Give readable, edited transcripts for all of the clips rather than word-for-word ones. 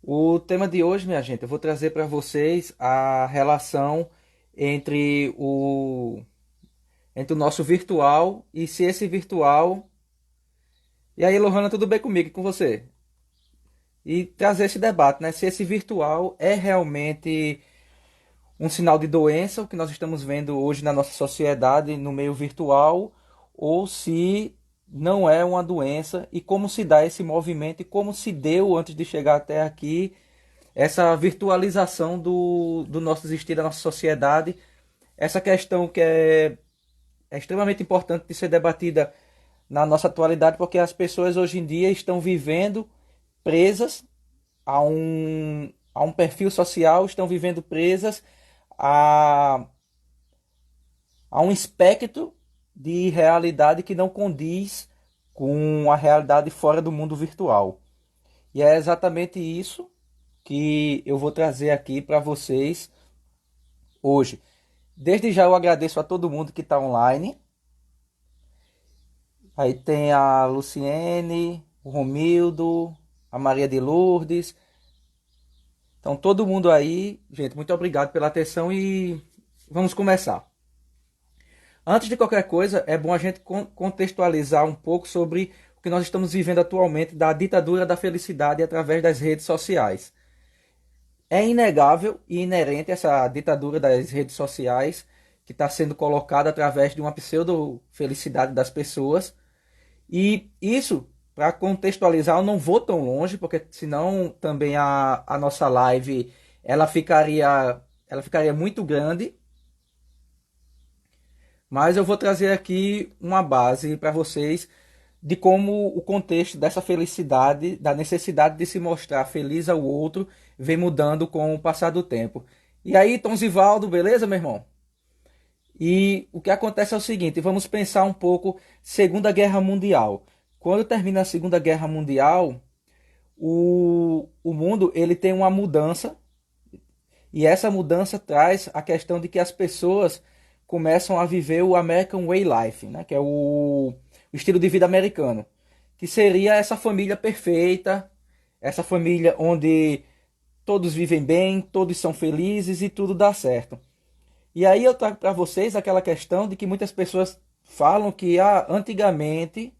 O tema de hoje, minha gente, eu vou trazer para vocês a relação entre o nosso virtual e se esse virtual. E aí, Lohana, tudo bem comigo e com você? E trazer esse debate, né? Se esse virtual é realmente um sinal de doença, o que nós estamos vendo hoje na nossa sociedade no meio virtual, ou se não é uma doença e como se dá esse movimento e como se deu antes de chegar até aqui essa virtualização do nosso existir, da nossa sociedade, essa questão que é extremamente importante de ser debatida na nossa atualidade, porque as pessoas hoje em dia estão vivendo presas a um perfil social, estão vivendo presas a, a um espectro de realidade que não condiz com a realidade fora do mundo virtual. E é exatamente isso que eu vou trazer aqui para vocês hoje. Desde já eu agradeço a todo mundo que está online. Aí tem a Luciene, o Romildo, a Maria de Lourdes. Então todo mundo aí, gente, muito obrigado pela atenção e vamos começar. Antes de qualquer coisa, é bom a gente contextualizar um pouco sobre o que nós estamos vivendo atualmente da ditadura da felicidade através das redes sociais. É inegável e inerente essa ditadura das redes sociais que está sendo colocada através de uma pseudo-felicidade das pessoas. E isso, para contextualizar, eu não vou tão longe, porque senão também a nossa live ela ficaria muito grande. Mas eu vou trazer aqui uma base para vocês de como o contexto dessa felicidade, da necessidade de se mostrar feliz ao outro, vem mudando com o passar do tempo. E aí, Tom Zivaldo, beleza, meu irmão? E o que acontece é o seguinte, vamos pensar um pouco Segunda Guerra Mundial. Quando termina a Segunda Guerra Mundial, o mundo ele tem uma mudança e essa mudança traz a questão de que as pessoas começam a viver o American Way Life, né? Que é o estilo de vida americano, que seria essa família perfeita, essa família onde todos vivem bem, todos são felizes e tudo dá certo. E aí eu trago para vocês aquela questão de que muitas pessoas falam que antigamente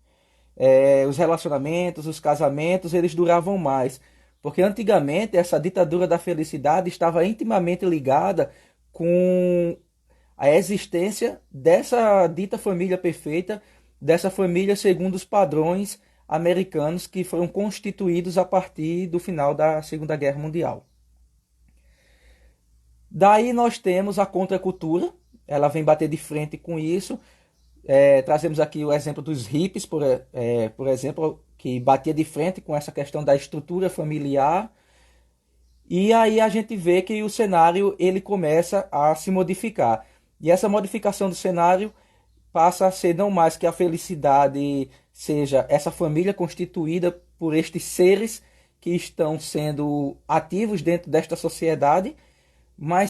os relacionamentos, os casamentos, eles duravam mais. Porque antigamente essa ditadura da felicidade estava intimamente ligada com a existência dessa dita família perfeita, dessa família segundo os padrões americanos que foram constituídos a partir do final da Segunda Guerra Mundial. Daí nós temos a contracultura, ela vem bater de frente com isso. Trazemos aqui o exemplo dos hippies, por exemplo, que batia de frente com essa questão da estrutura familiar. E aí a gente vê que o cenário ele começa a se modificar. E essa modificação do cenário passa a ser não mais que a felicidade seja essa família constituída por estes seres que estão sendo ativos dentro desta sociedade, mas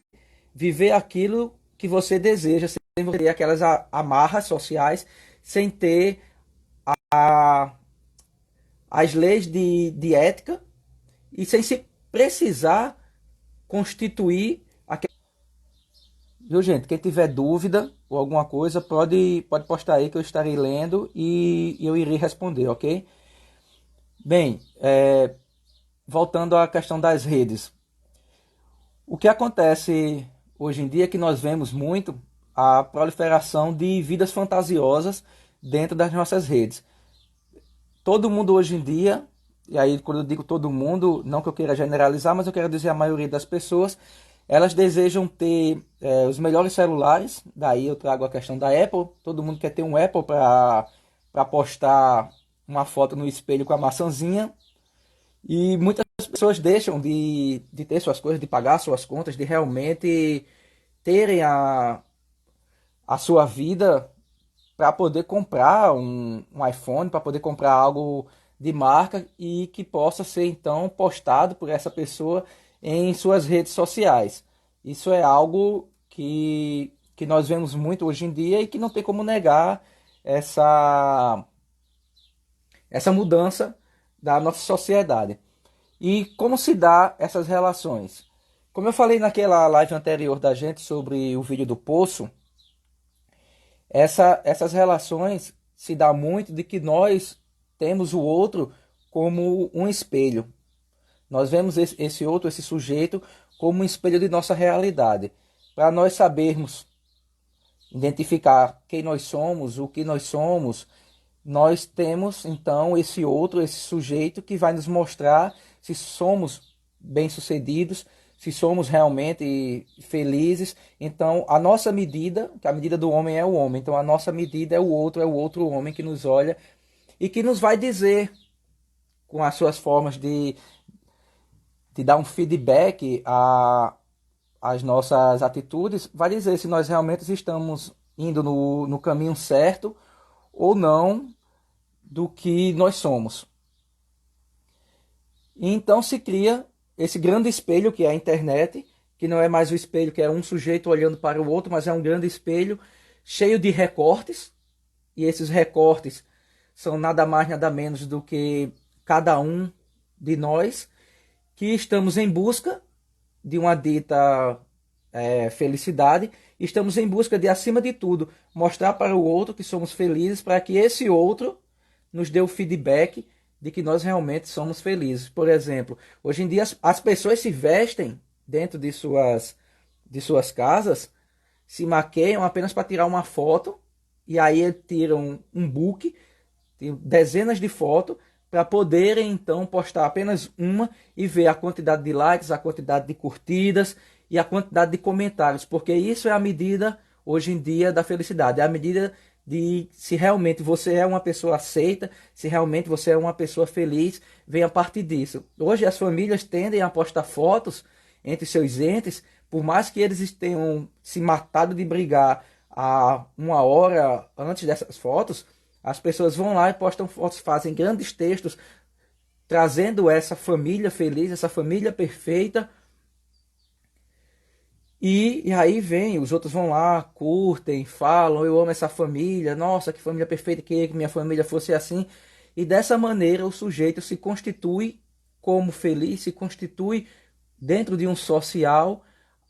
viver aquilo que você deseja, sem ter aquelas amarras sociais, sem ter a, as leis de ética e sem se precisar constituir aquele. Viu, gente? Quem tiver dúvida ou alguma coisa, pode postar aí que eu estarei lendo e eu irei responder, ok? Bem, voltando à questão das redes. O que acontece hoje em dia é que nós vemos muito a proliferação de vidas fantasiosas dentro das nossas redes. Todo mundo hoje em dia, e aí quando eu digo todo mundo, não que eu queira generalizar, mas eu quero dizer a maioria das pessoas, elas desejam ter os melhores celulares, daí eu trago a questão da Apple, todo mundo quer ter um Apple para postar uma foto no espelho com a maçãzinha, e muitas pessoas deixam de ter suas coisas, de pagar suas contas, de realmente terem a sua vida para poder comprar um iPhone, para poder comprar algo de marca e que possa ser então postado por essa pessoa em suas redes sociais. Isso é algo que nós vemos muito hoje em dia e que não tem como negar essa mudança da nossa sociedade. E como se dá essas relações? Como eu falei naquela live anterior da gente sobre o vídeo do poço, essas relações se dá muito de que nós temos o outro como um espelho. Nós vemos esse outro, esse sujeito, como um espelho de nossa realidade. Para nós sabermos identificar quem nós somos, o que nós somos, nós temos então esse outro, esse sujeito que vai nos mostrar se somos bem-sucedidos, se somos realmente felizes. Então, a nossa medida, que a medida do homem é o homem, então a nossa medida é o outro homem que nos olha e que nos vai dizer com as suas formas de dar um feedback às nossas atitudes, vai dizer se nós realmente estamos indo no caminho certo ou não do que nós somos. E então se cria esse grande espelho que é a internet, que não é mais o espelho que é um sujeito olhando para o outro, mas é um grande espelho cheio de recortes, e esses recortes são nada mais nada menos do que cada um de nós que estamos em busca de uma dita felicidade, estamos em busca de, acima de tudo, mostrar para o outro que somos felizes, para que esse outro nos dê o feedback de que nós realmente somos felizes. Por exemplo, hoje em dia as pessoas se vestem dentro de suas casas, se maqueiam apenas para tirar uma foto, e aí tiram um book, tem dezenas de fotos, para poderem então postar apenas uma e ver a quantidade de likes, a quantidade de curtidas e a quantidade de comentários, porque isso é a medida hoje em dia da felicidade, é a medida de se realmente você é uma pessoa aceita, se realmente você é uma pessoa feliz, vem a partir disso. Hoje as famílias tendem a postar fotos entre seus entes, por mais que eles tenham se matado de brigar há uma hora antes dessas fotos, as pessoas vão lá e postam fotos, fazem grandes textos, trazendo essa família feliz, essa família perfeita. E aí vem, os outros vão lá, curtem, falam, eu amo essa família, nossa, que família perfeita, queria que minha família fosse assim. E dessa maneira o sujeito se constitui como feliz, se constitui dentro de um social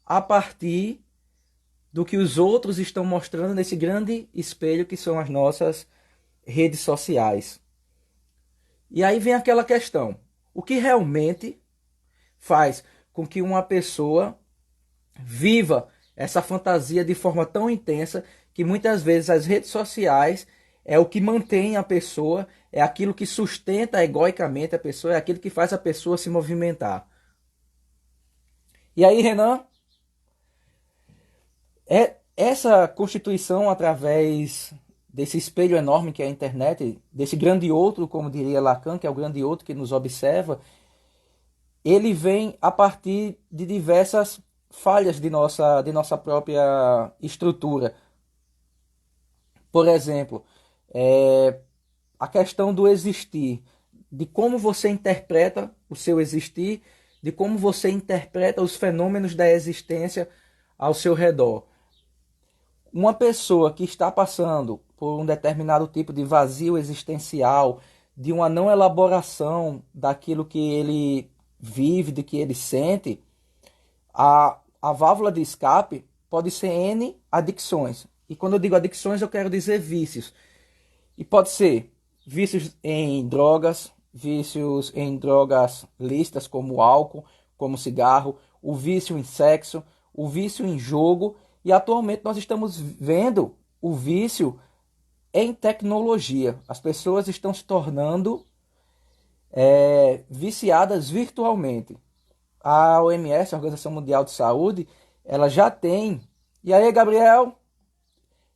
a partir do que os outros estão mostrando nesse grande espelho que são as nossas redes sociais. E aí vem aquela questão, o que realmente faz com que uma pessoa viva essa fantasia de forma tão intensa que muitas vezes as redes sociais é o que mantém a pessoa, é aquilo que sustenta egoicamente a pessoa, é aquilo que faz a pessoa se movimentar. E aí, Renan, é essa constituição através desse espelho enorme que é a internet, desse grande outro, como diria Lacan, que é o grande outro que nos observa, ele vem a partir de diversas falhas de nossa própria estrutura. Por exemplo, a questão do existir, de como você interpreta o seu existir, de como você interpreta os fenômenos da existência ao seu redor. Uma pessoa que está passando por um determinado tipo de vazio existencial, de uma não elaboração daquilo que ele vive, de que ele sente, a válvula de escape pode ser N adicções. E quando eu digo adicções, eu quero dizer vícios. E pode ser vícios em drogas, vícios em drogas lícitas, como álcool, como cigarro, o vício em sexo, o vício em jogo. E atualmente nós estamos vendo o vício em tecnologia. As pessoas estão se tornando viciadas virtualmente. A OMS, a Organização Mundial de Saúde, ela já tem. E aí, Gabriel?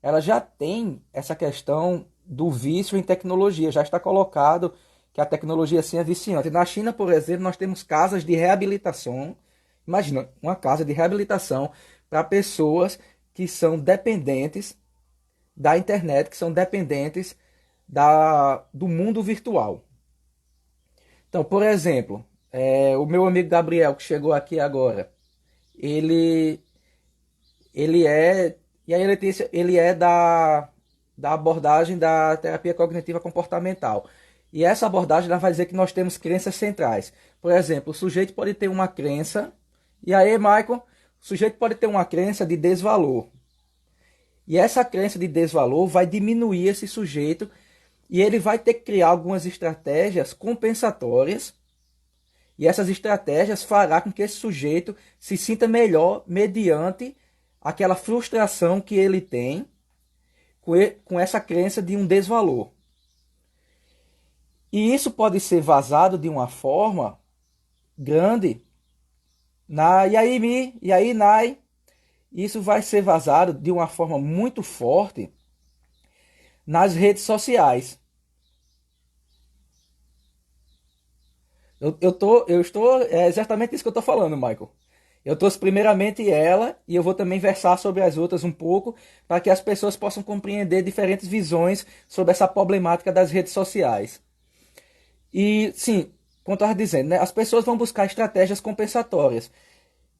Ela já tem essa questão do vício em tecnologia. Já está colocado que a tecnologia sim é viciante. Na China, por exemplo, nós temos casas de reabilitação. Imagina, uma casa de reabilitação para pessoas que são dependentes da internet, que são dependentes do mundo virtual. Então, por exemplo, o meu amigo Gabriel, que chegou aqui agora, ele é, e aí ele é da abordagem da terapia cognitiva comportamental. E essa abordagem ela vai dizer que nós temos crenças centrais. Por exemplo, o sujeito pode ter uma crença, e aí, Michael, o sujeito pode ter uma crença de desvalor. E essa crença de desvalor vai diminuir esse sujeito e ele vai ter que criar algumas estratégias compensatórias. E essas estratégias fará com que esse sujeito se sinta melhor mediante aquela frustração que ele tem com essa crença de um desvalor. E isso pode ser vazado de uma forma grande e aí Mi, e aí Nai, isso vai ser vazado de uma forma muito forte nas redes sociais. Eu estou, é exatamente isso que eu estou falando, Michael. Eu trouxe primeiramente ela e eu vou também versar sobre as outras um pouco para que as pessoas possam compreender diferentes visões sobre essa problemática das redes sociais. E sim, como eu estava dizendo, né, as pessoas vão buscar estratégias compensatórias.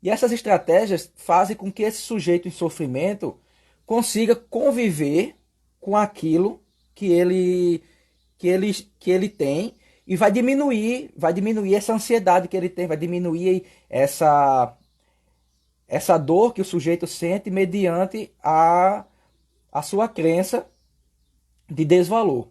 E essas estratégias fazem com que esse sujeito em sofrimento consiga conviver com aquilo que ele tem e vai diminuir essa ansiedade que ele tem, vai diminuir essa dor que o sujeito sente mediante a sua crença de desvalor.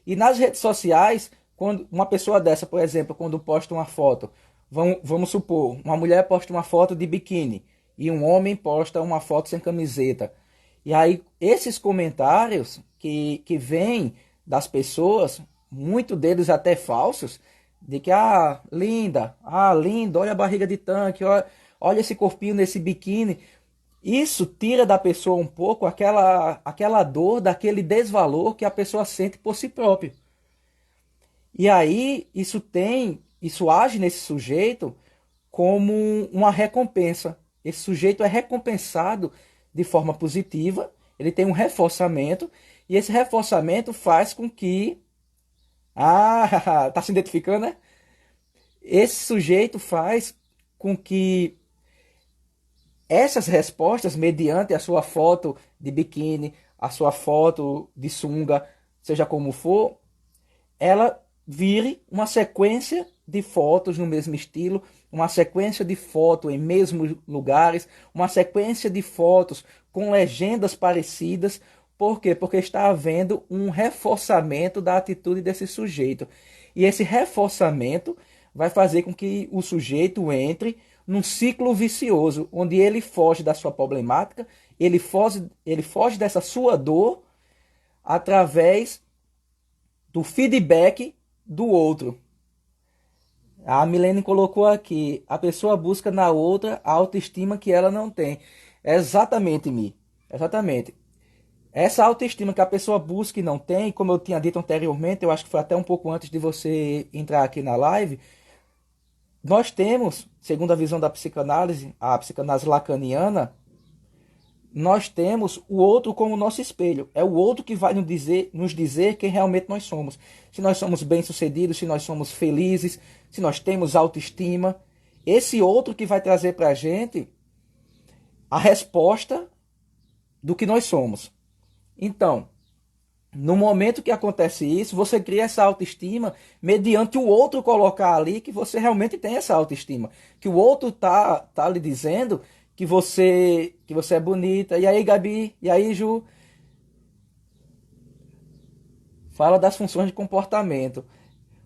E nas redes sociais, quando uma pessoa dessa, por exemplo, quando posta uma foto, vamos supor, uma mulher posta uma foto de biquíni e um homem posta uma foto sem camiseta. E aí, esses comentários que vêm das pessoas, muito deles até falsos, de que, lindo, olha a barriga de tanque, olha esse corpinho nesse biquíni. Isso tira da pessoa um pouco aquela dor, daquele desvalor que a pessoa sente por si própria. E aí isso age nesse sujeito como uma recompensa. Esse sujeito é recompensado de forma positiva, ele tem um reforçamento, e esse reforçamento faz com que... Ah, tá se identificando, né? Esse sujeito faz com que essas respostas, mediante a sua foto de biquíni, a sua foto de sunga, seja como for, ela vire uma sequência de fotos no mesmo estilo, uma sequência de fotos em mesmos lugares, uma sequência de fotos com legendas parecidas. Por quê? Porque está havendo um reforçamento da atitude desse sujeito. E esse reforçamento vai fazer com que o sujeito entre num ciclo vicioso, onde ele foge da sua problemática, ele foge dessa sua dor através do feedback do outro. A Milene colocou aqui, a pessoa busca na outra a autoestima que ela não tem. Exatamente, Mi. Exatamente. Essa autoestima que a pessoa busca e não tem, como eu tinha dito anteriormente, eu acho que foi até um pouco antes de você entrar aqui na live, nós temos, segundo a visão da psicanálise, a psicanálise lacaniana, nós temos o outro como nosso espelho. É o outro que vai nos dizer quem realmente nós somos. Se nós somos bem-sucedidos, se nós somos felizes, se nós temos autoestima. Esse outro que vai trazer para a gente a resposta do que nós somos. Então, no momento que acontece isso, você cria essa autoestima mediante o outro colocar ali que você realmente tem essa autoestima. Que o outro tá lhe dizendo que você é bonita. E aí, Gabi? E aí, Ju? Fala das funções de comportamento.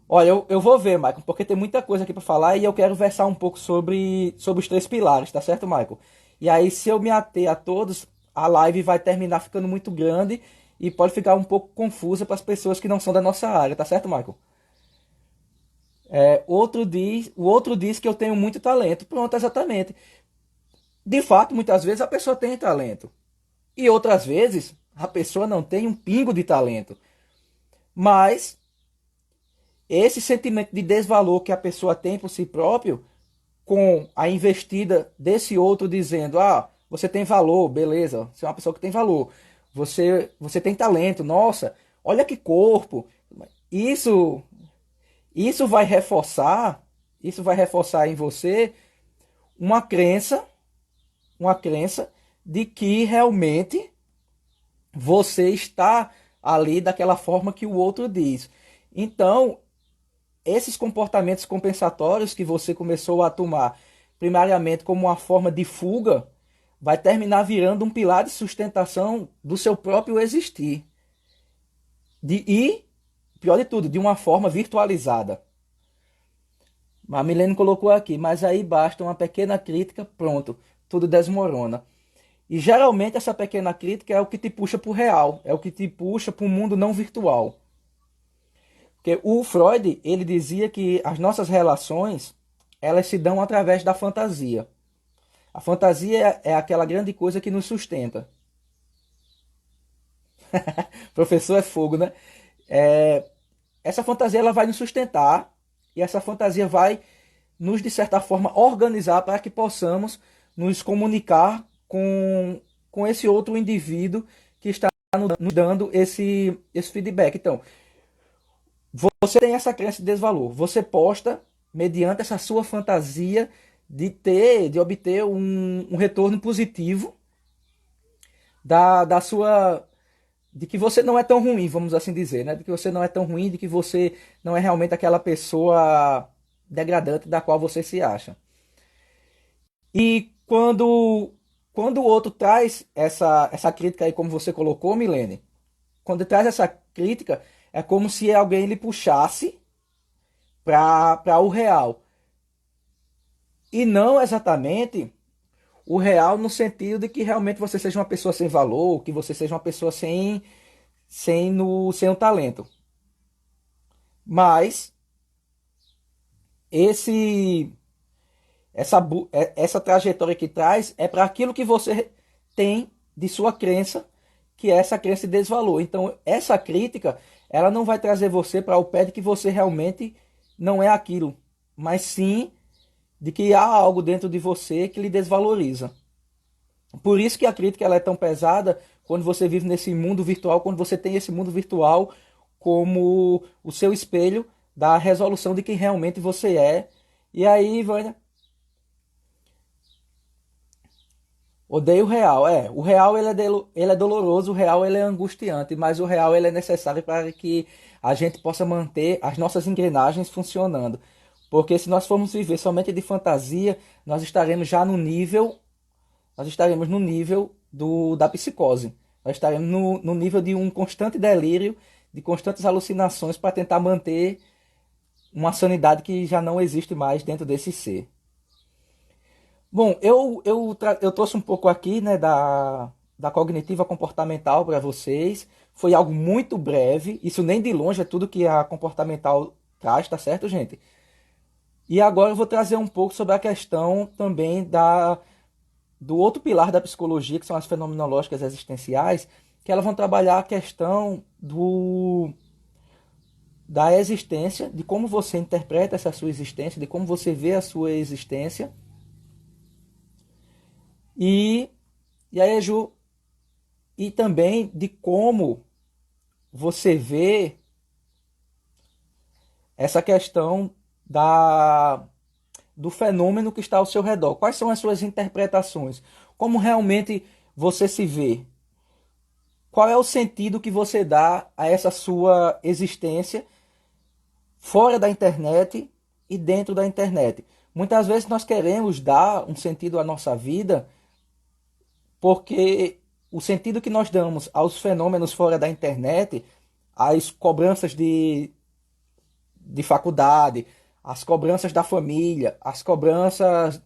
Olha, eu vou ver, Michael, porque tem muita coisa aqui para falar e eu quero versar um pouco sobre os três pilares, tá certo, Michael? E aí, se eu me ater a todos, a live vai terminar ficando muito grande e pode ficar um pouco confusa para as pessoas que não são da nossa área, tá certo, Michael? O outro diz que eu tenho muito talento. Pronto, exatamente. De fato, muitas vezes a pessoa tem talento. E outras vezes a pessoa não tem um pingo de talento. Mas esse sentimento de desvalor que a pessoa tem por si próprio, com a investida desse outro dizendo, você tem valor, beleza, você é uma pessoa que tem valor, você tem talento, nossa, olha que corpo, isso, isso vai reforçar, isso vai reforçar em você uma crença, uma crença de que realmente você está ali daquela forma que o outro diz. Então, esses comportamentos compensatórios que você começou a tomar primariamente como uma forma de fuga, vai terminar virando um pilar de sustentação do seu próprio existir. E, pior de tudo, de uma forma virtualizada. A Milene colocou aqui, mas aí basta uma pequena crítica, pronto, tudo desmorona. E geralmente essa pequena crítica é o que te puxa para o real, é o que te puxa para um mundo não virtual. Porque o Freud, ele dizia que as nossas relações, elas se dão através da fantasia. A fantasia é aquela grande coisa que nos sustenta. Professor é fogo, né? É, essa fantasia ela vai nos sustentar e essa fantasia vai nos, de certa forma, organizar para que possamos nos comunicar com esse outro indivíduo que está nos dando esse feedback. Então, você tem essa crença de desvalor. Você posta mediante essa sua fantasia de obter um retorno positivo da sua de que você não é tão ruim, vamos assim dizer, né? De que você não é tão ruim, de que você não é realmente aquela pessoa degradante da qual você se acha. E quando o outro traz essa crítica aí, como você colocou, Milene, quando traz essa crítica, é como se alguém lhe puxasse para o real. E não exatamente o real no sentido de que realmente você seja uma pessoa sem valor, que você seja uma pessoa sem o talento. Mas esse essa trajetória que traz é para aquilo que você tem de sua crença, que é essa crença de desvalor. Então, essa crítica, ela não vai trazer você para o pé de que você realmente não é aquilo, mas sim de que há algo dentro de você que lhe desvaloriza. Por isso que a crítica ela é tão pesada quando você vive nesse mundo virtual, quando você tem esse mundo virtual como o seu espelho da resolução de quem realmente você é. E aí, Vânia, odeio o real. O real ele é doloroso, o real ele é angustiante, mas o real ele é necessário para que a gente possa manter as nossas engrenagens funcionando. Porque se nós formos viver somente de fantasia, nós estaremos já nós estaremos no nível da psicose. Nós estaremos no nível de um constante delírio, de constantes alucinações para tentar manter uma sanidade que já não existe mais dentro desse ser. Bom, eu trouxe um pouco aqui, né, da cognitiva comportamental para vocês. Foi algo muito breve, isso nem de longe é tudo que a comportamental traz, tá certo, gente? E agora eu vou trazer um pouco sobre a questão também do outro pilar da psicologia, que são as fenomenológicas existenciais, que elas vão trabalhar a questão da existência, de como você interpreta essa sua existência, de como você vê a sua existência. E, e aí, Ju, e também de como você vê essa questão do fenômeno que está ao seu redor. Quais são as suas interpretações? Como realmente você se vê? Qual é o sentido que você dá a essa sua existência fora da internet e dentro da internet? Muitas vezes nós queremos dar um sentido à nossa vida porque o sentido que nós damos aos fenômenos fora da internet, às cobranças de faculdade, as cobranças da família, as cobranças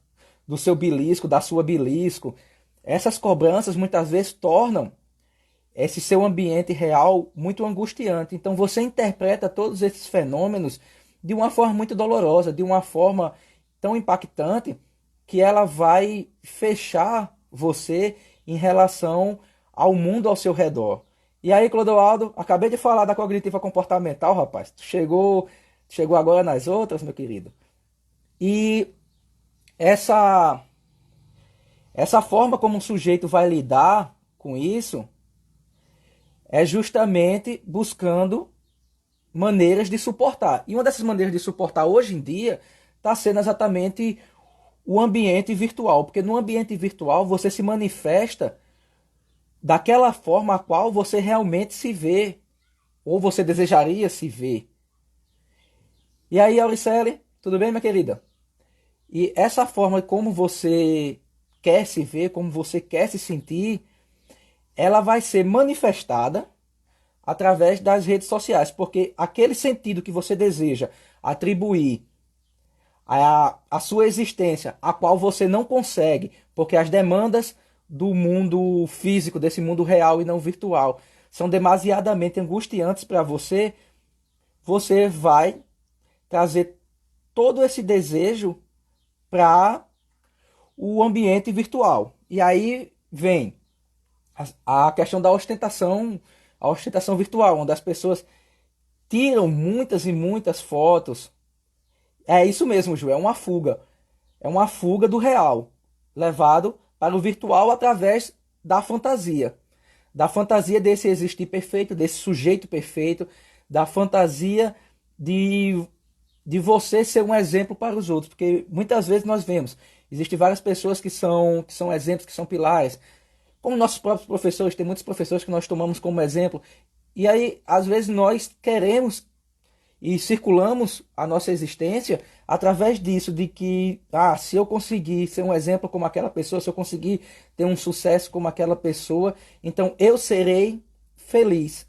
do seu belisco, da sua belisco, essas cobranças muitas vezes tornam esse seu ambiente real muito angustiante. Então você interpreta todos esses fenômenos de uma forma muito dolorosa, de uma forma tão impactante que ela vai fechar você em relação ao mundo ao seu redor. E aí, Clodoaldo, acabei de falar da cognitiva comportamental, rapaz. Tu chegou agora nas outras, meu querido. E essa essa forma como o sujeito vai lidar com isso é justamente buscando maneiras de suportar. E uma dessas maneiras de suportar hoje em dia está sendo exatamente o ambiente virtual, porque no ambiente virtual você se manifesta daquela forma a qual você realmente se vê, ou você desejaria se ver. E aí, Auricele, tudo bem, minha querida? E essa forma como você quer se ver, como você quer se sentir, ela vai ser manifestada através das redes sociais, porque aquele sentido que você deseja atribuir à sua existência, a qual você não consegue, porque as demandas do mundo físico, desse mundo real e não virtual, são demasiadamente angustiantes para você, você vai trazer todo esse desejo para o ambiente virtual. E aí vem a questão da ostentação, a ostentação virtual, onde as pessoas tiram muitas e muitas fotos. É isso mesmo, Ju, é uma fuga. É uma fuga do real, levado para o virtual através da fantasia. Da fantasia desse existir perfeito, desse sujeito perfeito, da fantasia de, de você ser um exemplo para os outros. Porque muitas vezes nós vemos, existem várias pessoas que são exemplos, que são pilares. Como nossos próprios professores, tem muitos professores que nós tomamos como exemplo. E aí, às vezes, nós queremos e circulamos a nossa existência através disso, de que, se eu conseguir ser um exemplo como aquela pessoa, se eu conseguir ter um sucesso como aquela pessoa, então eu serei feliz.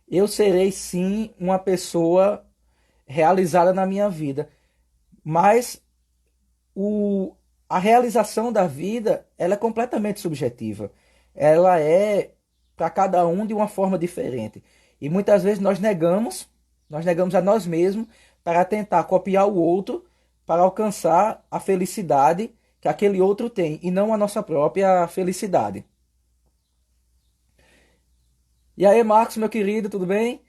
Eu serei sim uma pessoa realizada na minha vida. Mas o, a realização da vida, ela é completamente subjetiva. Ela é para cada um de uma forma diferente. E muitas vezes nós negamos a nós mesmos para tentar copiar o outro para alcançar a felicidade que aquele outro tem e não a nossa própria felicidade. E aí, Marcos, meu querido, tudo bem?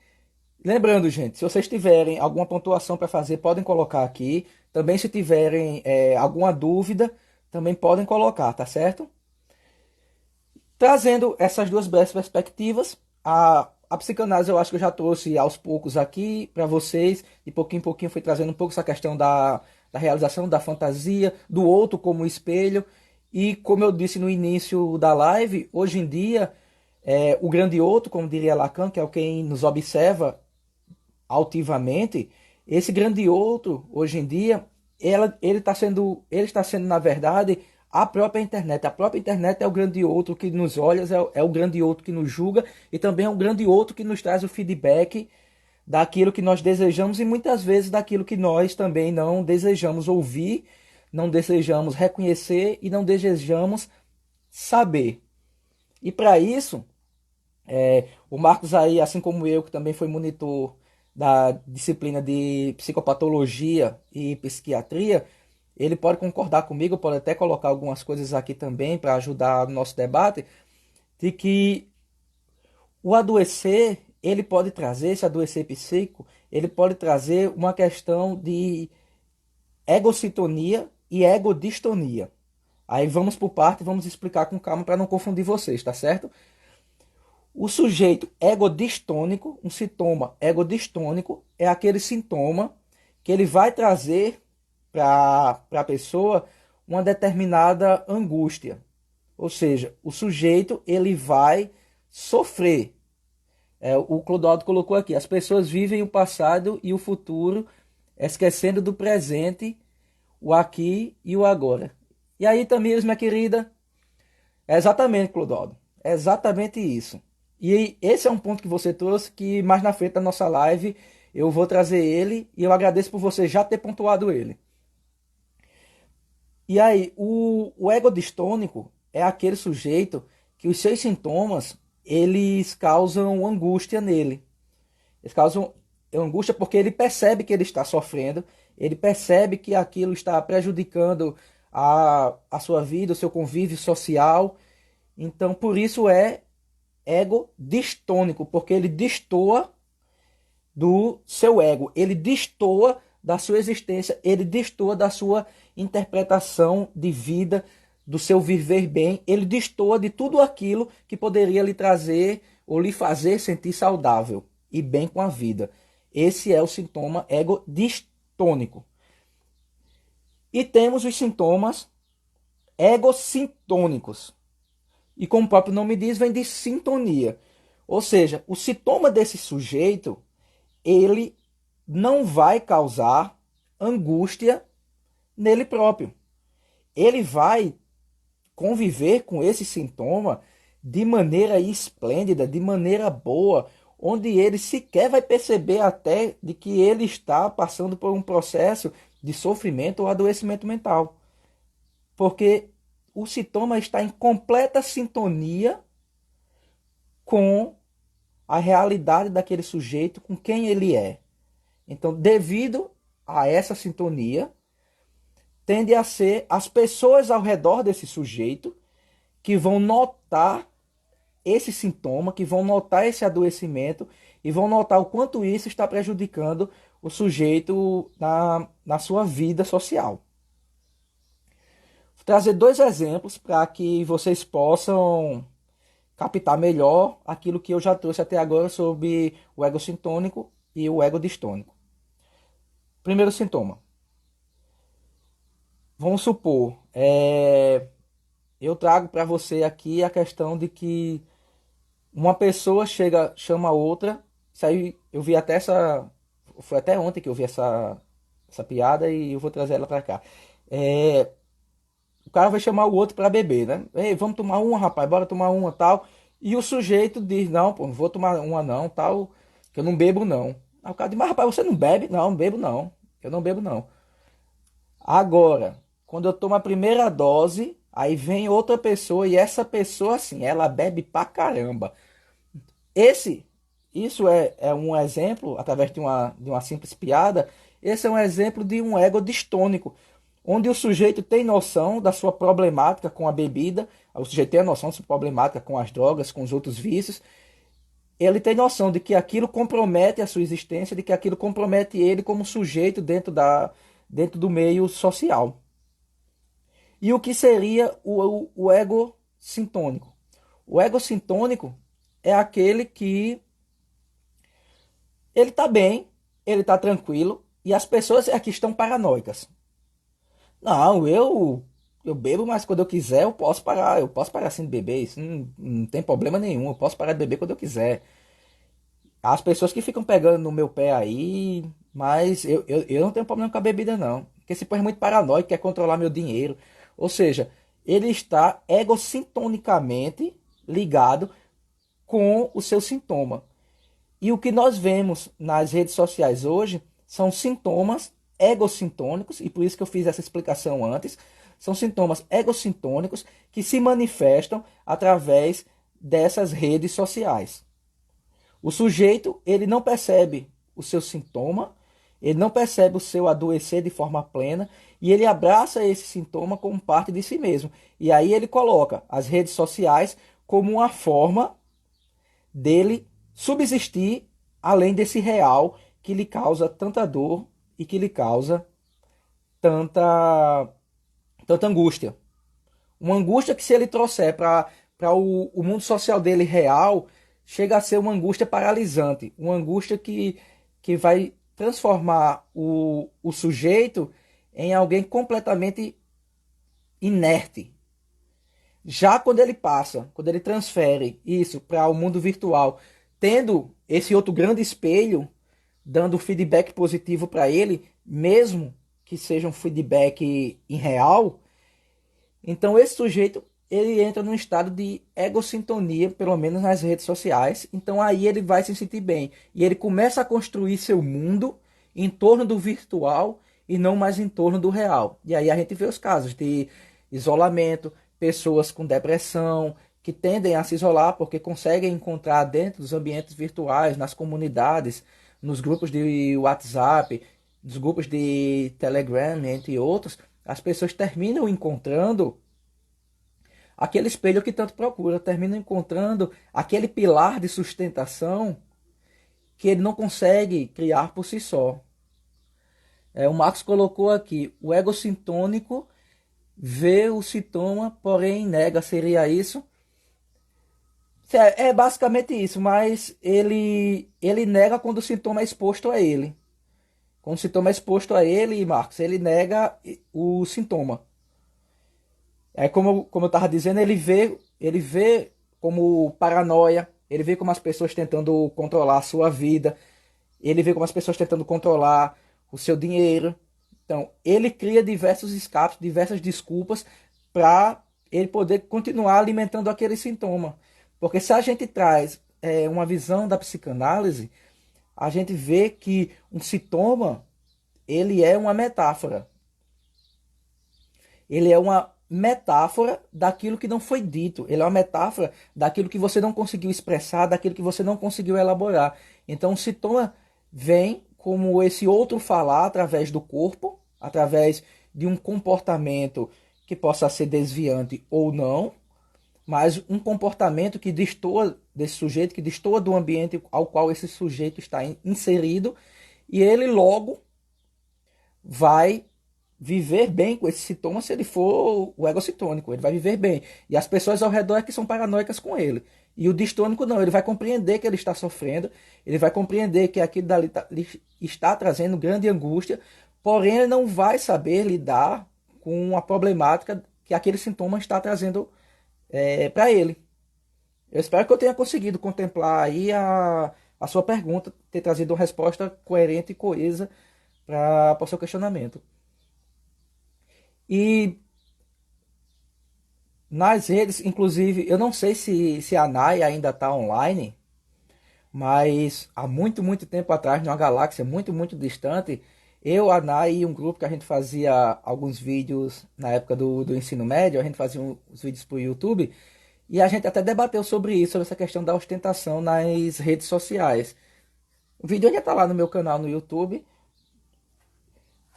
Lembrando, gente, se vocês tiverem alguma pontuação para fazer, podem colocar aqui. Também, se tiverem alguma dúvida, também podem colocar, tá certo? Trazendo essas duas breves perspectivas, a psicanálise eu acho que eu já trouxe aos poucos aqui para vocês, de pouquinho em pouquinho fui trazendo um pouco essa questão da realização, da fantasia, do outro como espelho, e como eu disse no início da live, hoje em dia, o grande outro, como diria Lacan, que é o quem nos observa altivamente, esse grande outro, hoje em dia, ele está sendo, na verdade, a própria internet. A própria internet é o grande outro que nos olha, é o grande outro que nos julga e também é o grande outro que nos traz o feedback daquilo que nós desejamos e muitas vezes daquilo que nós também não desejamos ouvir, não desejamos reconhecer e não desejamos saber. E para isso, o Marcos aí, assim como eu, que também foi monitor da disciplina de psicopatologia e psiquiatria, ele pode concordar comigo, pode até colocar algumas coisas aqui também para ajudar no nosso debate, de que o adoecer, ele pode trazer, esse adoecer psíquico, ele pode trazer uma questão de egocitonia e egodistonia. Aí vamos por parte, vamos explicar com calma para não confundir vocês, tá certo? O sujeito egodistônico, um sintoma egodistônico, é aquele sintoma que ele vai trazer para a pessoa uma determinada angústia. Ou seja, o sujeito ele vai sofrer. O Clodoaldo colocou aqui, as pessoas vivem o passado e o futuro, esquecendo do presente, o aqui e o agora. E aí, Tamires, minha querida, é exatamente, Clodoaldo. É exatamente isso. E esse é um ponto que você trouxe que mais na frente da nossa live eu vou trazer ele e eu agradeço por você já ter pontuado ele. E aí, o ego distônico é aquele sujeito que os seus sintomas eles causam angústia nele. Eles causam angústia porque ele percebe que ele está sofrendo, ele percebe que aquilo está prejudicando a sua vida, o seu convívio social. Então, por isso é ego distônico, porque ele destoa do seu ego, ele destoa da sua existência, ele destoa da sua interpretação de vida, do seu viver bem, ele destoa de tudo aquilo que poderia lhe trazer ou lhe fazer sentir saudável e bem com a vida. Esse é o sintoma ego distônico. E temos os sintomas egocintônicos. E como o próprio nome diz, vem de sintonia. Ou seja, o sintoma desse sujeito, ele não vai causar angústia nele próprio. Ele vai conviver com esse sintoma de maneira esplêndida, de maneira boa, onde ele sequer vai perceber até de que ele está passando por um processo de sofrimento ou adoecimento mental. Porque o sintoma está em completa sintonia com a realidade daquele sujeito, com quem ele é. Então, devido a essa sintonia, tende a ser as pessoas ao redor desse sujeito que vão notar esse sintoma, que vão notar esse adoecimento e vão notar o quanto isso está prejudicando o sujeito na sua vida social. Vou trazer 2 exemplos para que vocês possam captar melhor aquilo que eu já trouxe até agora sobre o ego sintônico e o ego distônico. Primeiro sintoma. Vamos supor, eu trago para você aqui a questão de que uma pessoa chama outra, isso aí eu vi até foi até ontem que eu vi essa piada e eu vou trazer ela para cá. O cara vai chamar o outro para beber, né? Ei, vamos tomar uma, rapaz, bora tomar uma, tal. E o sujeito diz, não, pô, não vou tomar uma não, tal, que eu não bebo não. Aí o cara diz, mas rapaz, você não bebe? Não, não bebo não, eu não bebo não. Agora, quando eu tomo a primeira dose, aí vem outra pessoa e essa pessoa, assim, ela bebe pra caramba. Isso é um exemplo, através de uma simples piada, esse é um exemplo de um ego distônico, onde o sujeito tem noção da sua problemática com a bebida, o sujeito tem a noção da sua problemática com as drogas, com os outros vícios, ele tem noção de que aquilo compromete a sua existência, de que aquilo compromete ele como sujeito dentro do meio social. E o que seria o ego sintônico? O ego sintônico é aquele que ele está bem, ele está tranquilo, e as pessoas aqui estão paranoicas. Não, eu bebo, mas quando eu quiser eu posso parar assim de beber, isso não tem problema nenhum, eu posso parar de beber quando eu quiser. As pessoas que ficam pegando no meu pé aí, mas eu não tenho problema com a bebida não, porque se põe muito paranoico, quer controlar meu dinheiro. Ou seja, ele está egossintonicamente ligado com o seu sintoma. E o que nós vemos nas redes sociais hoje são sintomas egossintônicos, e por isso que eu fiz essa explicação antes, são sintomas egossintônicos que se manifestam através dessas redes sociais. O sujeito, ele não percebe o seu sintoma, ele não percebe o seu adoecer de forma plena, e ele abraça esse sintoma como parte de si mesmo. E aí ele coloca as redes sociais como uma forma dele subsistir além desse real que lhe causa tanta dor e que lhe causa tanta angústia. Uma angústia que, se ele trouxer para o mundo social dele real, chega a ser uma angústia paralisante. Uma angústia que vai transformar o sujeito em alguém completamente inerte. Já quando ele transfere isso para o mundo virtual, tendo esse outro grande espelho, dando feedback positivo para ele, mesmo que seja um feedback irreal, então esse sujeito ele entra num estado de egossintonia, pelo menos nas redes sociais. Então aí ele vai se sentir bem. E ele começa a construir seu mundo em torno do virtual e não mais em torno do real. E aí a gente vê os casos de isolamento, pessoas com depressão, que tendem a se isolar porque conseguem encontrar dentro dos ambientes virtuais, nas comunidades, nos grupos de WhatsApp, nos grupos de Telegram, entre outros, as pessoas terminam encontrando aquele espelho que tanto procura, terminam encontrando aquele pilar de sustentação que ele não consegue criar por si só. O Marx colocou aqui, o ego sintônico vê o sintoma, porém nega, seria isso? É basicamente isso, mas ele nega quando o sintoma é exposto a ele. Quando o sintoma é exposto a ele, Marx, ele nega o sintoma. Como eu estava dizendo, ele vê como paranoia, ele vê como as pessoas tentando controlar a sua vida. Ele vê como as pessoas tentando controlar o seu dinheiro. Então, ele cria diversos escapes, diversas desculpas para ele poder continuar alimentando aquele sintoma. Porque se a gente traz uma visão da psicanálise, a gente vê que um sintoma ele é uma metáfora. Ele é uma metáfora daquilo que não foi dito. Ele é uma metáfora daquilo que você não conseguiu expressar, daquilo que você não conseguiu elaborar. Então o sintoma vem como esse outro falar através do corpo, através de um comportamento que possa ser desviante ou não, mas um comportamento que destoa desse sujeito, que destoa do ambiente ao qual esse sujeito está inserido, e ele logo vai viver bem com esse sintoma se ele for o egocitônico, ele vai viver bem. E as pessoas ao redor é que são paranoicas com ele. E o distônico não, ele vai compreender que ele está sofrendo, ele vai compreender que aquilo dali está trazendo grande angústia, porém ele não vai saber lidar com a problemática que aquele sintoma está trazendo para ele. Eu espero que eu tenha conseguido contemplar aí a sua pergunta, ter trazido uma resposta coerente e coesa para o seu questionamento. E nas redes, inclusive, eu não sei se a Nai ainda está online, mas há muito, muito tempo atrás, numa galáxia muito, muito distante, eu, a Nai e um grupo que a gente fazia alguns vídeos na época do ensino médio, a gente fazia uns vídeos para o YouTube, e a gente até debateu sobre isso, sobre essa questão da ostentação nas redes sociais. O vídeo ainda está lá no meu canal no YouTube.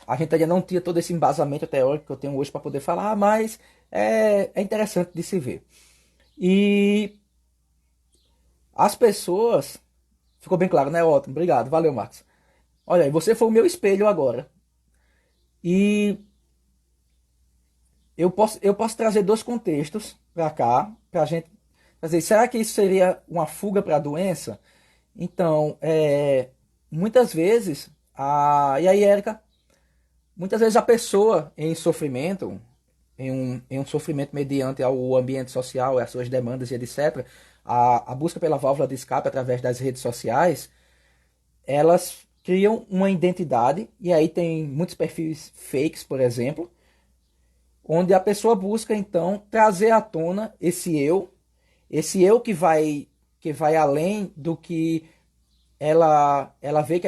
A gente ainda não tinha todo esse embasamento teórico que eu tenho hoje para poder falar, mas é interessante de se ver. E as pessoas. Ficou bem claro, né? Ótimo, obrigado, valeu, Marcos. Olha aí, você foi o meu espelho agora. E eu posso trazer dois contextos para cá, para a gente fazer. Será que isso seria uma fuga para a doença? Então, muitas vezes, e aí, Érica, muitas vezes a pessoa em sofrimento, em um sofrimento mediante ao ambiente social, as suas demandas e etc., a busca pela válvula de escape através das redes sociais, elas criam uma identidade, e aí tem muitos perfis fakes, por exemplo, onde a pessoa busca então trazer à tona esse eu que vai além do que ela vê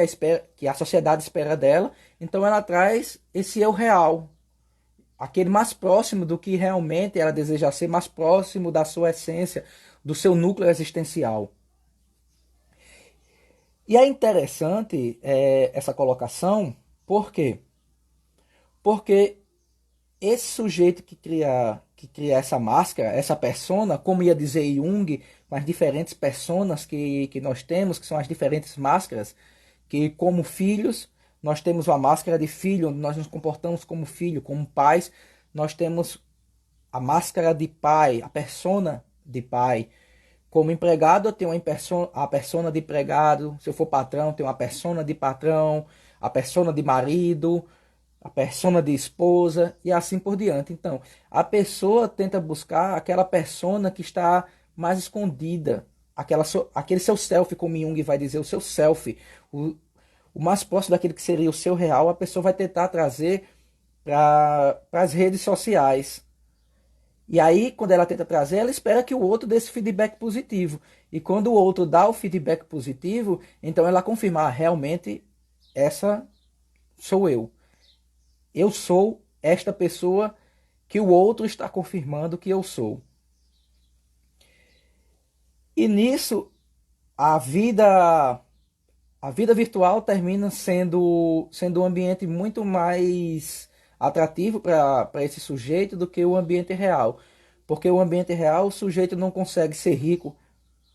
que a sociedade espera dela, então ela traz esse eu real, aquele mais próximo do que realmente ela deseja ser, mais próximo da sua essência, do seu núcleo existencial. E é interessante essa colocação, por quê? Porque esse sujeito que cria essa máscara, essa persona, como ia dizer Jung, com as diferentes personas que nós temos, que são as diferentes máscaras, que como filhos, nós temos uma máscara de filho, onde nós nos comportamos como filho, como pais, nós temos a máscara de pai, a persona de pai. Como empregado, eu tenho a persona de empregado. Se eu for patrão, eu tenho a persona de patrão, a persona de marido, a persona de esposa e assim por diante. Então, a pessoa tenta buscar aquela persona que está mais escondida, aquele seu self, como Jung vai dizer, o seu self, o mais próximo daquele que seria o seu real, a pessoa vai tentar trazer para as redes sociais. E aí, quando ela tenta trazer, ela espera que o outro dê esse feedback positivo. E quando o outro dá o feedback positivo, então ela confirma, realmente, essa sou eu. Eu sou esta pessoa que o outro está confirmando que eu sou. E nisso, a vida a vida virtual termina sendo um ambiente muito mais atrativo para esse sujeito do que o ambiente real. Porque o ambiente real, o sujeito não consegue ser rico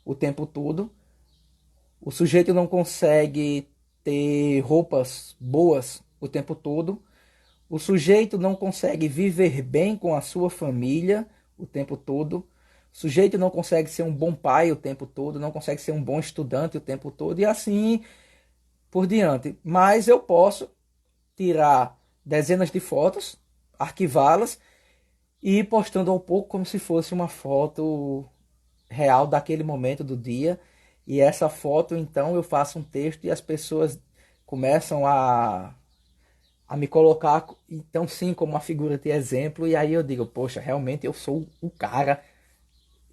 o tempo todo, o sujeito não consegue ter roupas boas o tempo todo, o sujeito não consegue viver bem com a sua família o tempo todo, o sujeito não consegue ser um bom pai o tempo todo, não consegue ser um bom estudante o tempo todo, e assim por diante. Mas eu posso tirar dezenas de fotos, arquivá-las e ir postando um pouco como se fosse uma foto real daquele momento do dia. e essa foto, então, eu faço um texto e as pessoas começam a me colocar, então sim, como uma figura de exemplo, e aí eu digo, poxa, realmente eu sou o cara,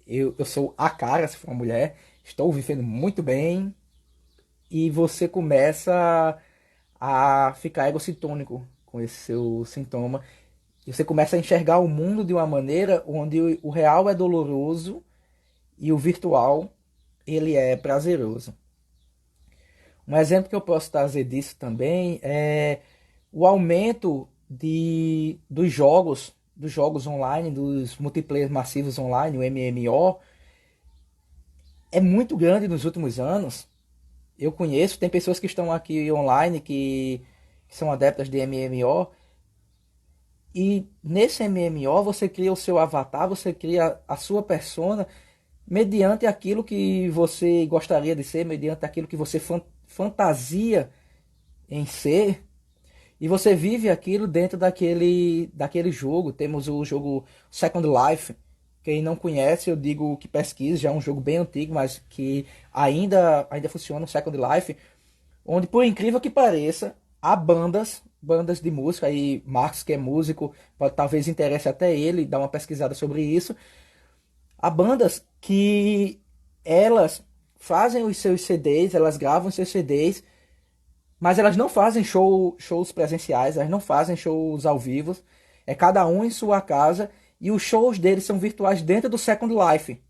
eu sou a cara, se for uma mulher, estou vivendo muito bem, e você começa a ficar egocitônico com esse seu sintoma, e você começa a enxergar o mundo de uma maneira onde o real é doloroso e o virtual ele é prazeroso. Um exemplo que eu posso trazer disso também é o aumento dos jogos online, dos multiplayer massivos online, o MMO, é muito grande nos últimos anos. Eu conheço, tem pessoas que estão aqui online que são adeptas de MMO, e nesse MMO você cria o seu avatar, você cria a sua persona mediante aquilo que você gostaria de ser, mediante aquilo que você fantasia em ser, e você vive aquilo dentro daquele jogo. Temos o jogo Second Life. Quem não conhece, eu digo que pesquise, já é um jogo bem antigo, mas que ainda funciona, o Second Life, onde, por incrível que pareça, há bandas de música, aí Marcos, que é músico, talvez interesse até ele dar uma pesquisada sobre isso. Há bandas que elas fazem os seus CDs, elas gravam os seus CDs, mas elas não fazem shows presenciais, elas não fazem shows ao vivo. É cada um em sua casa e os shows deles são virtuais dentro do Second Life.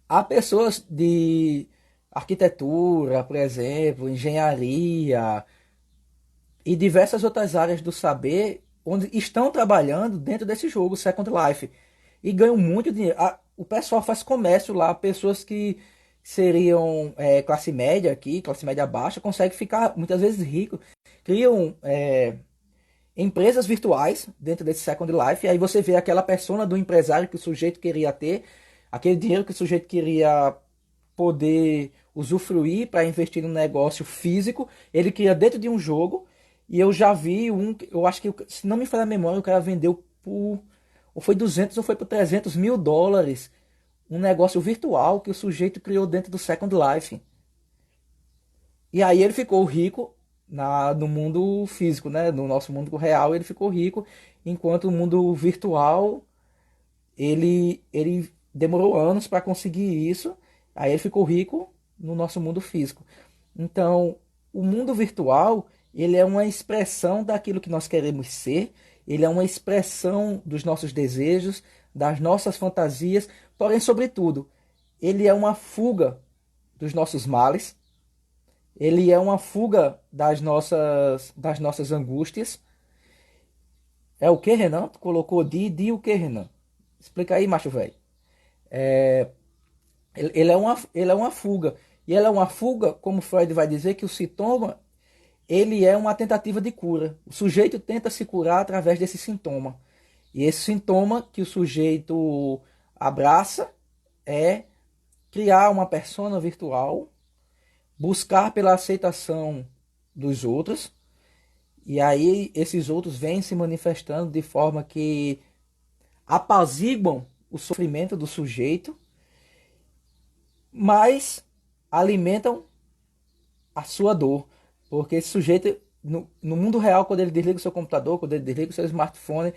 Há pessoas de arquitetura, por exemplo, engenharia e diversas outras áreas do saber onde estão trabalhando dentro desse jogo Second Life e ganham muito dinheiro. O pessoal faz comércio lá, pessoas que seriam classe média aqui, classe média baixa, conseguem ficar muitas vezes ricos, criam empresas virtuais dentro desse Second Life, e aí você vê aquela persona do empresário que o sujeito queria ter, aquele dinheiro que o sujeito queria poder usufruir para investir num negócio físico, ele cria dentro de um jogo, e eu já vi eu acho que, se não me falha a memória, o cara vendeu por, ou foi 200 ou foi por US$ 300 mil, um negócio virtual que o sujeito criou dentro do Second Life. E aí ele ficou rico no mundo físico, né? No nosso mundo real ele ficou rico, enquanto o mundo virtual ele demorou anos para conseguir isso. Aí ele ficou rico no nosso mundo físico. Então, o mundo virtual ele é uma expressão daquilo que nós queremos ser. Ele é uma expressão dos nossos desejos, das nossas fantasias. Porém, sobretudo, ele é uma fuga dos nossos males. Ele é uma fuga das nossas angústias. É o que, Renan? Tu colocou de o que, Renan? Explica aí, macho velho. Ele é uma fuga. E ela é uma fuga, como Freud vai dizer, que o sintoma ele é uma tentativa de cura. O sujeito tenta se curar através desse sintoma. E esse sintoma que o sujeito abraça é criar uma persona virtual, buscar pela aceitação dos outros, e aí esses outros vêm se manifestando de forma que apaziguam o sofrimento do sujeito, mas alimentam a sua dor. Porque esse sujeito, no mundo real, quando ele desliga o seu computador, quando ele desliga o seu smartphone,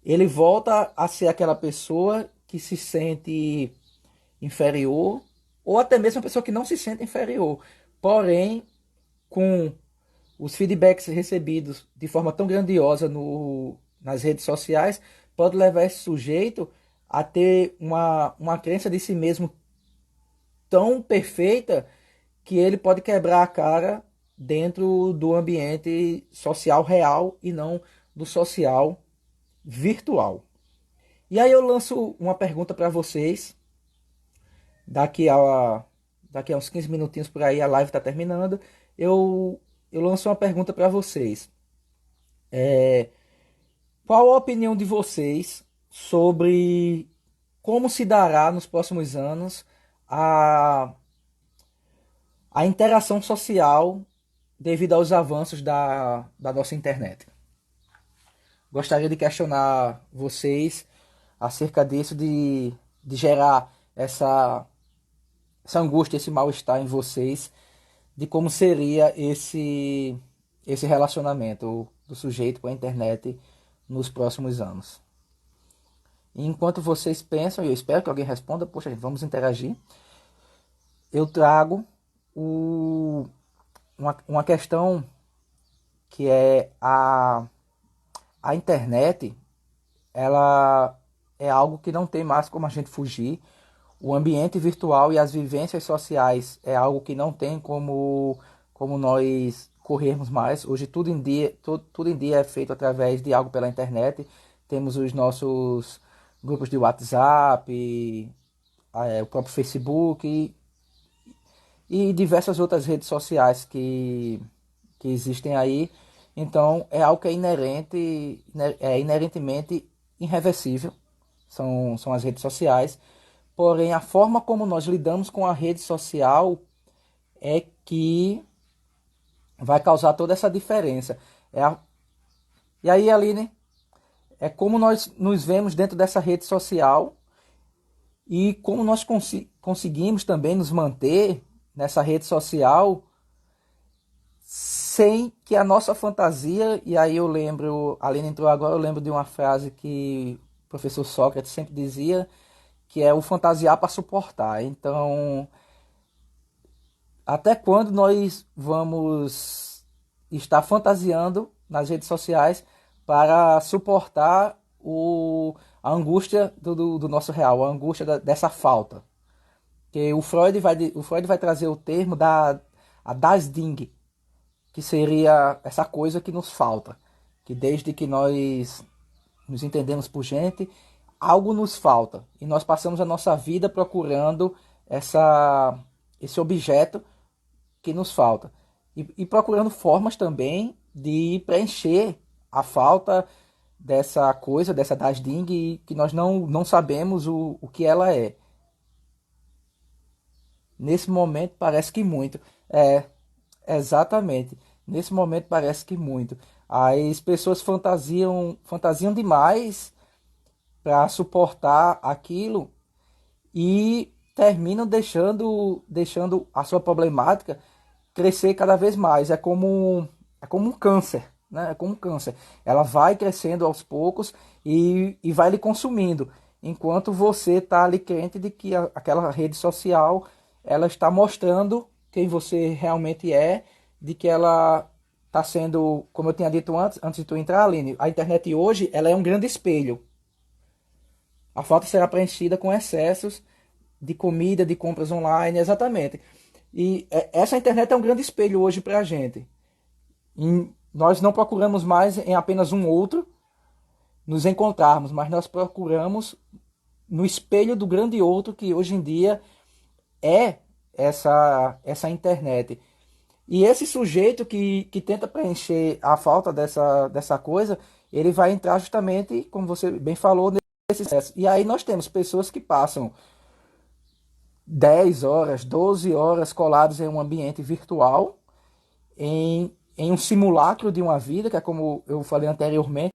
ele volta a ser aquela pessoa que se sente inferior, ou até mesmo uma pessoa que não se sente inferior. Porém, com os feedbacks recebidos de forma tão grandiosa nas redes sociais, pode levar esse sujeito a ter uma crença de si mesmo tão perfeita que ele pode quebrar a cara dentro do ambiente social real e não do social virtual. E aí eu lanço uma pergunta para vocês. Daqui a, daqui a uns 15 minutinhos por aí, a live está terminando. Eu lanço uma pergunta para vocês. Qual a opinião de vocês sobre como se dará nos próximos anos a, a interação social devido aos avanços da nossa internet? Gostaria de questionar vocês acerca disso, de gerar essa angústia, esse mal-estar em vocês de como seria esse relacionamento do sujeito com a internet nos próximos anos. E enquanto vocês pensam, e eu espero que alguém responda, poxa, gente, vamos interagir, eu trago uma questão que é a internet, ela é algo que não tem mais como a gente fugir. O ambiente virtual e as vivências sociais é algo que não tem como nós corrermos mais. Hoje tudo em dia é feito através de algo pela internet. Temos os nossos grupos de WhatsApp, o próprio Facebook e diversas outras redes sociais que existem aí. Então é algo que é inerentemente irreversível. São as redes sociais. Porém, a forma como nós lidamos com a rede social é que vai causar toda essa diferença. E aí, Aline, é como nós nos vemos dentro dessa rede social e como nós conseguimos também nos manter nessa rede social sem que a nossa fantasia, e aí eu lembro, a Aline entrou agora, eu lembro de uma frase que o professor Sócrates sempre dizia, que é o fantasiar para suportar. Então, até quando nós vamos estar fantasiando nas redes sociais para suportar a angústia do nosso real, a angústia dessa falta? Que o Freud vai trazer o termo a das Ding, que seria essa coisa que nos falta, que desde que nós nos entendemos por gente, algo nos falta e nós passamos a nossa vida procurando esse objeto que nos falta e procurando formas também de preencher a falta dessa coisa, dessa Dasding que nós não sabemos o que ela é. Nesse momento parece que muito. É, exatamente. Nesse momento parece que muito. As pessoas fantasiam demais para suportar aquilo e terminam deixando a sua problemática crescer cada vez mais. É como um câncer, né? É como um câncer. Ela vai crescendo aos poucos e vai lhe consumindo, enquanto você está ali crente de que aquela rede social ela está mostrando quem você realmente é, de que ela está sendo, como eu tinha dito antes de tu entrar, Aline, a internet hoje ela é um grande espelho. A falta será preenchida com excessos de comida, de compras online, exatamente. E essa internet é um grande espelho hoje para a gente. Nós não procuramos mais em apenas um outro nos encontrarmos, mas nós procuramos no espelho do grande outro que hoje em dia é essa internet. E esse sujeito que tenta preencher a falta dessa coisa, ele vai entrar justamente, como você bem falou, nesse processo. E aí nós temos pessoas que passam 10 horas, 12 horas colados em um ambiente virtual, em um simulacro de uma vida, que é como eu falei anteriormente,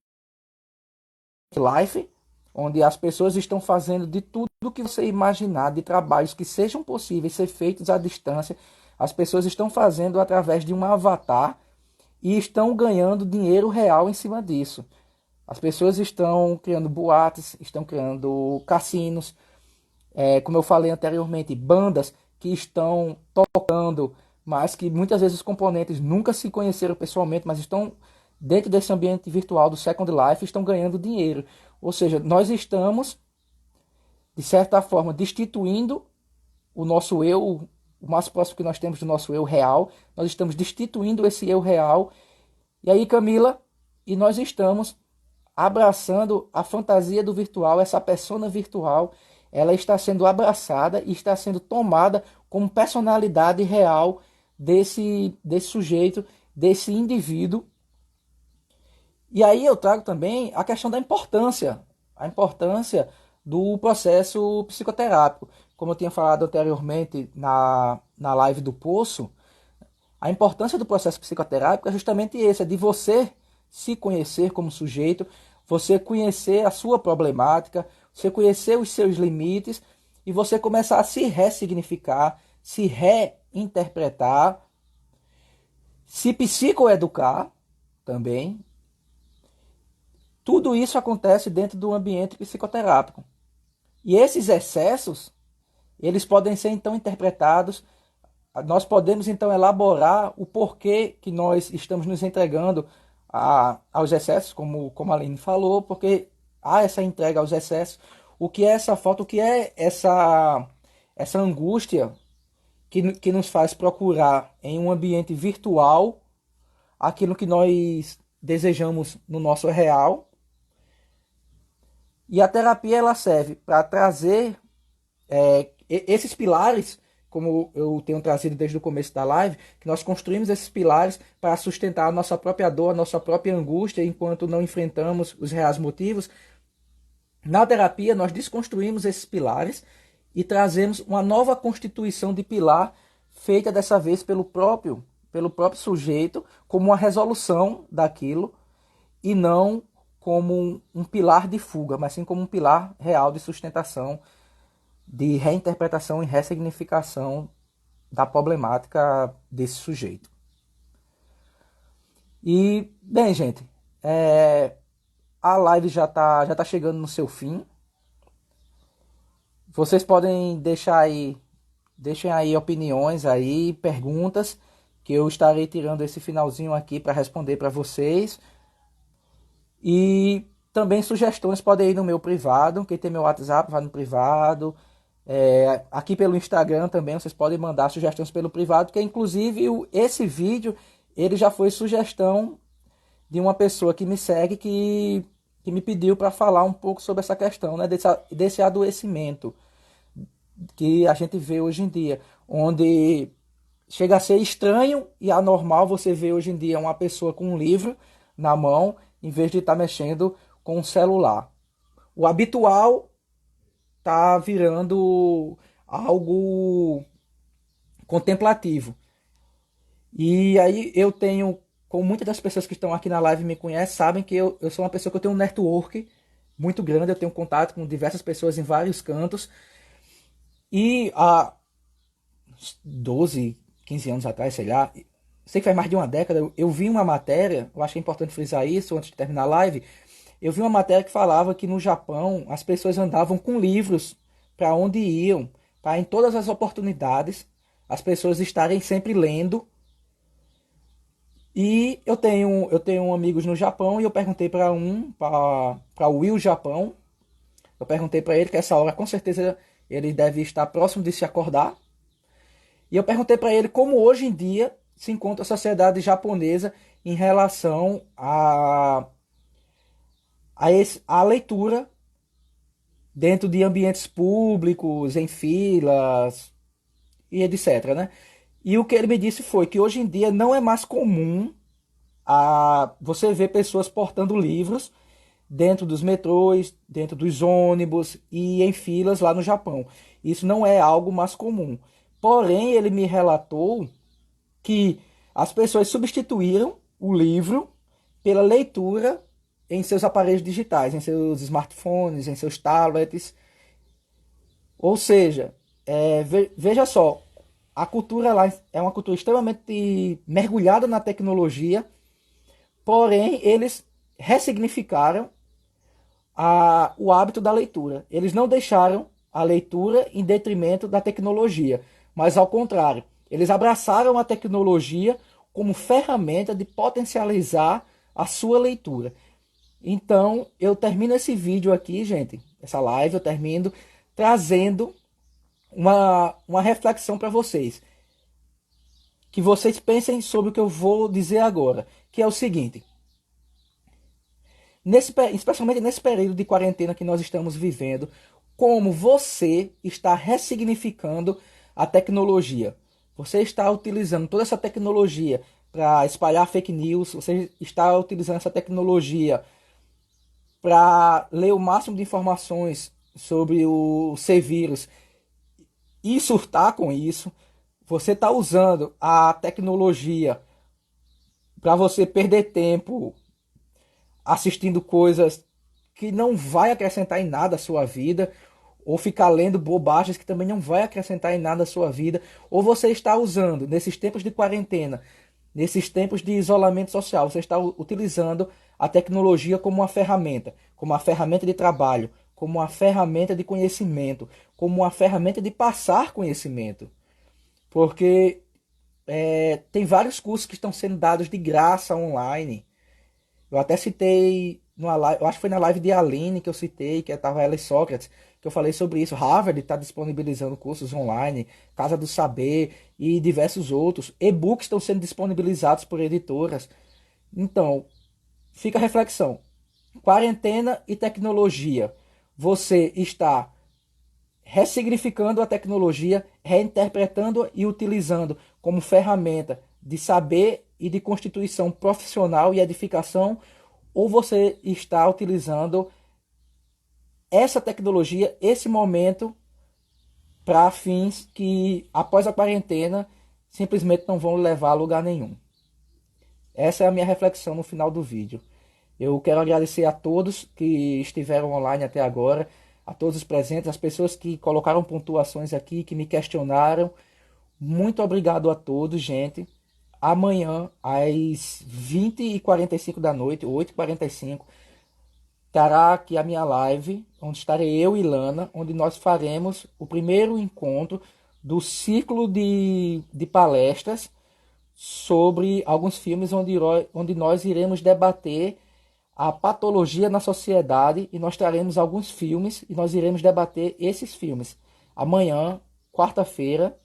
life, onde as pessoas estão fazendo de tudo que você imaginar, de trabalhos que sejam possíveis ser feitos à distância, as pessoas estão fazendo através de um avatar e estão ganhando dinheiro real em cima disso. As pessoas estão criando boates, estão criando cassinos, como eu falei anteriormente, bandas que estão tocando, mas que muitas vezes os componentes nunca se conheceram pessoalmente, mas estão dentro desse ambiente virtual do Second Life, estão ganhando dinheiro. Ou seja, nós estamos, de certa forma, destituindo o nosso eu, o mais próximo que nós temos do nosso eu real, nós estamos destituindo esse eu real. E aí, Camila, e nós estamos abraçando a fantasia do virtual, essa persona virtual, ela está sendo abraçada e está sendo tomada como personalidade real desse sujeito, desse indivíduo. E aí eu trago também a questão da importância, a importância do processo psicoterápico. Como eu tinha falado anteriormente na live do Poço, a importância do processo psicoterápico é justamente esse, é de você se conhecer como sujeito, você conhecer a sua problemática, você conhecer os seus limites e você começar a se ressignificar, se reinterpretar, se psicoeducar também. Tudo isso acontece dentro do ambiente psicoterápico. E esses excessos, eles podem ser então interpretados, nós podemos então elaborar o porquê que nós estamos nos entregando aos excessos, como a Aline falou, porque há essa entrega aos excessos, o que é essa falta, o que é essa angústia que nos faz procurar em um ambiente virtual aquilo que nós desejamos no nosso real. E a terapia ela serve para trazer esses pilares, como eu tenho trazido desde o começo da live, que nós construímos esses pilares para sustentar a nossa própria dor, a nossa própria angústia, enquanto não enfrentamos os reais motivos. Na terapia, nós desconstruímos esses pilares e trazemos uma nova constituição de pilar, feita dessa vez pelo próprio sujeito, como uma resolução daquilo, e não como um pilar de fuga, mas sim como um pilar real de sustentação, de reinterpretação e ressignificação da problemática desse sujeito. E, bem, gente, a live já tá chegando no seu fim. Vocês podem deixem aí opiniões aí, perguntas, que eu estarei tirando esse finalzinho aqui para responder para vocês. E também sugestões podem ir no meu privado. Quem tem meu WhatsApp vai no privado. Aqui pelo Instagram também vocês podem mandar sugestões pelo privado, que inclusive esse vídeo ele já foi sugestão de uma pessoa que me segue, que me pediu para falar um pouco sobre essa questão, né, desse adoecimento que a gente vê hoje em dia, onde chega a ser estranho e anormal você ver hoje em dia uma pessoa com um livro na mão, em vez de estar mexendo com um celular. O habitual está virando algo contemplativo. E aí eu tenho, como muitas das pessoas que estão aqui na live me conhecem, sabem que eu sou uma pessoa que eu tenho um network muito grande, eu tenho contato com diversas pessoas em vários cantos. E há 12, 15 anos atrás, sei lá, sei que faz mais de uma década, eu vi uma matéria, eu acho que é importante frisar isso antes de terminar a live, eu vi uma matéria que falava que no Japão as pessoas andavam com livros para onde iam, para em todas as oportunidades as pessoas estarem sempre lendo. E eu tenho amigos no Japão e eu perguntei para o Will Japão, eu perguntei para ele que essa hora com certeza ele deve estar próximo de se acordar. E eu perguntei para ele como hoje em dia se encontra a sociedade japonesa em relação a leitura dentro de ambientes públicos, em filas e etc, né? E o que ele me disse foi que hoje em dia não é mais comum você ver pessoas portando livros dentro dos metrôs, dentro dos ônibus e em filas lá no Japão. Isso não é algo mais comum. Porém, ele me relatou que as pessoas substituíram o livro pela leitura em seus aparelhos digitais, em seus smartphones, em seus tablets. Ou seja, veja só, a cultura lá é uma cultura extremamente mergulhada na tecnologia, porém eles ressignificaram o hábito da leitura. Eles não deixaram a leitura em detrimento da tecnologia, mas ao contrário, eles abraçaram a tecnologia como ferramenta de potencializar a sua leitura. Então, eu termino esse vídeo aqui, gente, essa live, eu termino trazendo uma reflexão para vocês. Que vocês pensem sobre o que eu vou dizer agora, que é o seguinte. Especialmente nesse período de quarentena que nós estamos vivendo, como você está ressignificando a tecnologia. Você está utilizando toda essa tecnologia para espalhar fake news, você está utilizando essa tecnologia para ler o máximo de informações sobre o C-Vírus e surtar com isso. Você está usando a tecnologia para você perder tempo assistindo coisas que não vai acrescentar em nada a sua vida, ou ficar lendo bobagens que também não vai acrescentar em nada a sua vida, ou você está usando nesses tempos de quarentena, nesses tempos de isolamento social, você está utilizando a tecnologia como uma ferramenta de trabalho, como uma ferramenta de conhecimento, como uma ferramenta de passar conhecimento. Porque tem vários cursos que estão sendo dados de graça online. Eu até citei numa live, eu acho que foi na live de Aline que eu citei, que estava ela e Sócrates, que eu falei sobre isso. Harvard está disponibilizando cursos online, Casa do Saber e diversos outros. E-books estão sendo disponibilizados por editoras. Então, fica a reflexão. Quarentena e tecnologia. Você está ressignificando a tecnologia, reinterpretando e utilizando como ferramenta de saber e de constituição profissional e edificação, ou você está utilizando essa tecnologia, esse momento, para fins que, após a quarentena, simplesmente não vão levar a lugar nenhum. Essa é a minha reflexão no final do vídeo. Eu quero agradecer a todos que estiveram online até agora, a todos os presentes, as pessoas que colocaram pontuações aqui, que me questionaram. Muito obrigado a todos, gente. Amanhã, às 20h45 da noite, 8h45, estará aqui a minha live, onde estarei eu e Lana, onde nós faremos o primeiro encontro do ciclo de palestras sobre alguns filmes onde nós iremos debater a patologia na sociedade e nós traremos alguns filmes e nós iremos debater esses filmes. Amanhã, quarta-feira,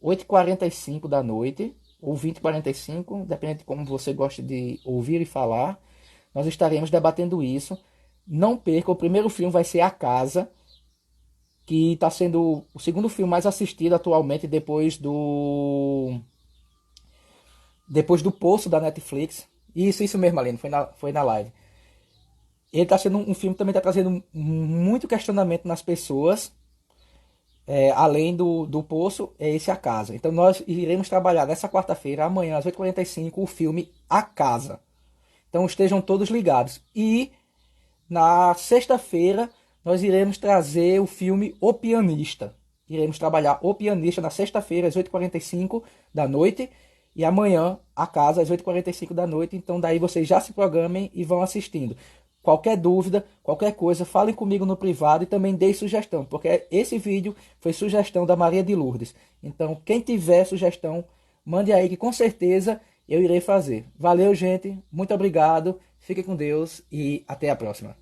8h45 da noite, ou 20h45, depende de como você gosta de ouvir e falar, nós estaremos debatendo isso. Não perca, o primeiro filme vai ser A Casa, que está sendo o segundo filme mais assistido atualmente depois do Poço da Netflix. Isso mesmo, Aline, foi na live. Ele está sendo um filme que também está trazendo muito questionamento nas pessoas. Além do Poço, é esse A Casa. Então nós iremos trabalhar nessa quarta-feira, amanhã às 8h45, o filme A Casa. Então estejam todos ligados. E na sexta-feira nós iremos trazer o filme O Pianista. Iremos trabalhar O Pianista na sexta-feira às 8h45 da noite. E amanhã A Casa às 8h45 da noite. Então daí vocês já se programem e vão assistindo. Qualquer dúvida, qualquer coisa, falem comigo no privado e também deem sugestão, porque esse vídeo foi sugestão da Maria de Lourdes. Então, quem tiver sugestão, mande aí que com certeza eu irei fazer. Valeu, gente. Muito obrigado. Fiquem com Deus e até a próxima.